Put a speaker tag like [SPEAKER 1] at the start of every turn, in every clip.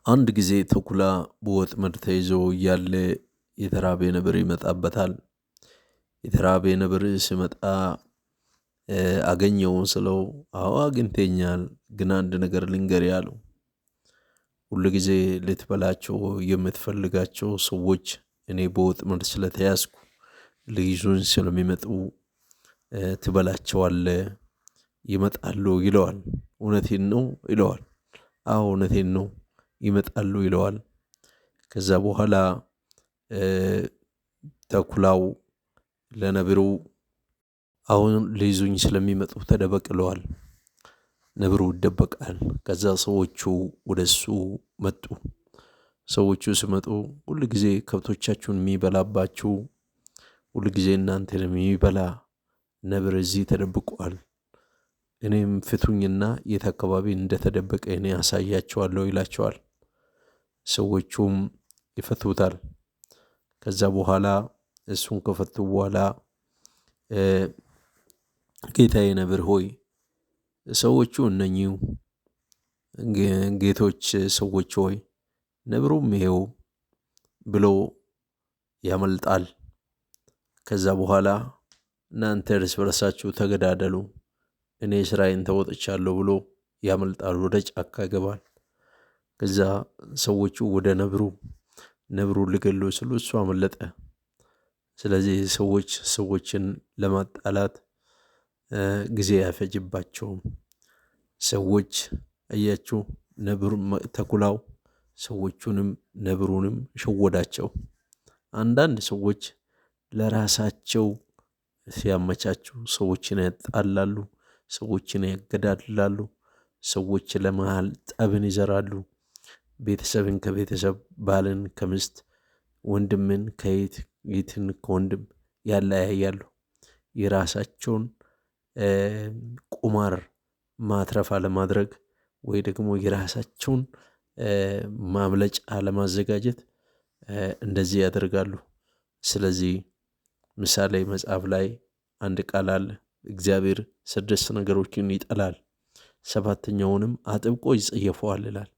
[SPEAKER 1] አንድ ጊዜ ተኩላ በወጥመድ ተይዞ እያለ የተራበ ነብር ይመጣበታል። የተራበ ነብር ሲመጣ አገኘው ስለው አዎ አግኝተኛል፣ ግን አንድ ነገር ልንገርህ አለው። ሁሉ ጊዜ ልትበላቸው የምትፈልጋቸው ሰዎች እኔ በወጥመድ ስለተያዝኩ ሊይዙኝ ስለሚመጡ ትበላቸዋለህ፣ ይመጣሉ ይለዋል። እውነቴን ነው ይለዋል። አዎ እውነቴን ነው ይመጣሉ ይለዋል። ከዛ በኋላ ተኩላው ለነብሩ አሁን ሊይዙኝ ስለሚመጡ ተደበቅ ይለዋል። ነብሩ ይደበቃል። ከዛ ሰዎቹ ወደሱ መጡ። ሰዎቹ ሲመጡ ሁል ጊዜ ከብቶቻችሁን የሚበላባችሁ፣ ሁል ጊዜ እናንተን የሚበላ ነብር እዚህ ተደብቋል። እኔም ፍቱኝና የት አካባቢ እንደተደበቀ እኔ አሳያቸዋለሁ ይላቸዋል። ሰዎቹም ይፈቱታል። ከዛ በኋላ እሱን ከፈቱ በኋላ ጌታዬ ነብር ሆይ ሰዎቹ እነኚሁ ጌቶች ሰዎች ሆይ ነብሩም ይሄው ብሎ ያመልጣል። ከዛ በኋላ እናንተ እርስ በርሳችሁ ተገዳደሉ፣ እኔ ስራዬን ተወጥቻለሁ ብሎ ያመልጣል፣ ወደ ጫካ ይገባል። ከዛ ሰዎቹ ወደ ነብሩን ሊገሉ ሲሉ እሱ አመለጠ። ስለዚህ ሰዎችን ለማጣላት ጊዜ አይፈጅባቸውም። ሰዎች አያችሁ፣ ተኩላው ሰዎቹንም ነብሩንም ሸወዳቸው። አንዳንድ ሰዎች ለራሳቸው ሲያመቻቹ ሰዎችን ያጣላሉ፣ ሰዎችን ያገዳድላሉ፣ ሰዎች ለመሃል ጠብን ይዘራሉ። ቤተሰብን ከቤተሰብ፣ ባልን ከሚስት፣ ወንድምን ከእህትን ከወንድም ያለያያሉ። የራሳቸውን ቁማር ማትረፍ አለማድረግ ወይ ደግሞ የራሳቸውን ማምለጫ ለማዘጋጀት እንደዚህ ያደርጋሉ። ስለዚህ ምሳሌ መጽሐፍ ላይ አንድ ቃል አለ። እግዚአብሔር 6 ነገሮችን ይጠላል፣ 7ኛውንም አጥብቆ ይጸየፈዋል ይላል።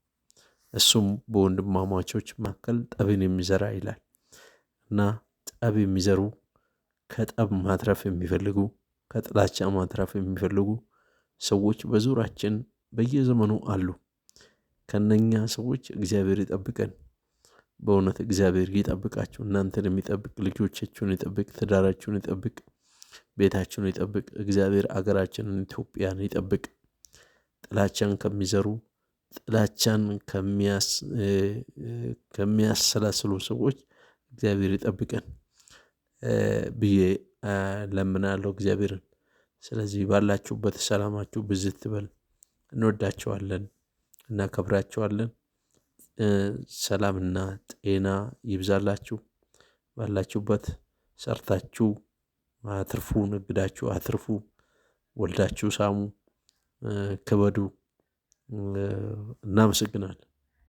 [SPEAKER 1] እሱም በወንድማማቾች መካከል ጠብን የሚዘራ ይላል። እና ጠብ የሚዘሩ፣ ከጠብ ማትረፍ የሚፈልጉ፣ ከጥላቻ ማትረፍ የሚፈልጉ ሰዎች በዙሪያችን በየዘመኑ አሉ። ከነኛ ሰዎች እግዚአብሔር ይጠብቀን። በእውነት እግዚአብሔር ይጠብቃችሁ። እናንተን የሚጠብቅ ልጆቻችሁን ይጠብቅ፣ ትዳራችሁን ይጠብቅ፣ ቤታችሁን ይጠብቅ። እግዚአብሔር አገራችንን ኢትዮጵያን ይጠብቅ። ጥላቻን ከሚዘሩ፣ ጥላቻን ከሚያሰላስሉ ሰዎች እግዚአብሔር ይጠብቀን ብዬ ለምናለሁ እግዚአብሔርን። ስለዚህ ባላችሁበት ሰላማችሁ ብዝት ይበል። እንወዳቸዋለን፣ እናከብራቸዋለን። ሰላምና ጤና ይብዛላችሁ። ባላችሁበት ሰርታችሁ አትርፉ፣ ንግዳችሁ አትርፉ፣ ወልዳችሁ ሳሙ፣ ክበዱ። እናመሰግናለን።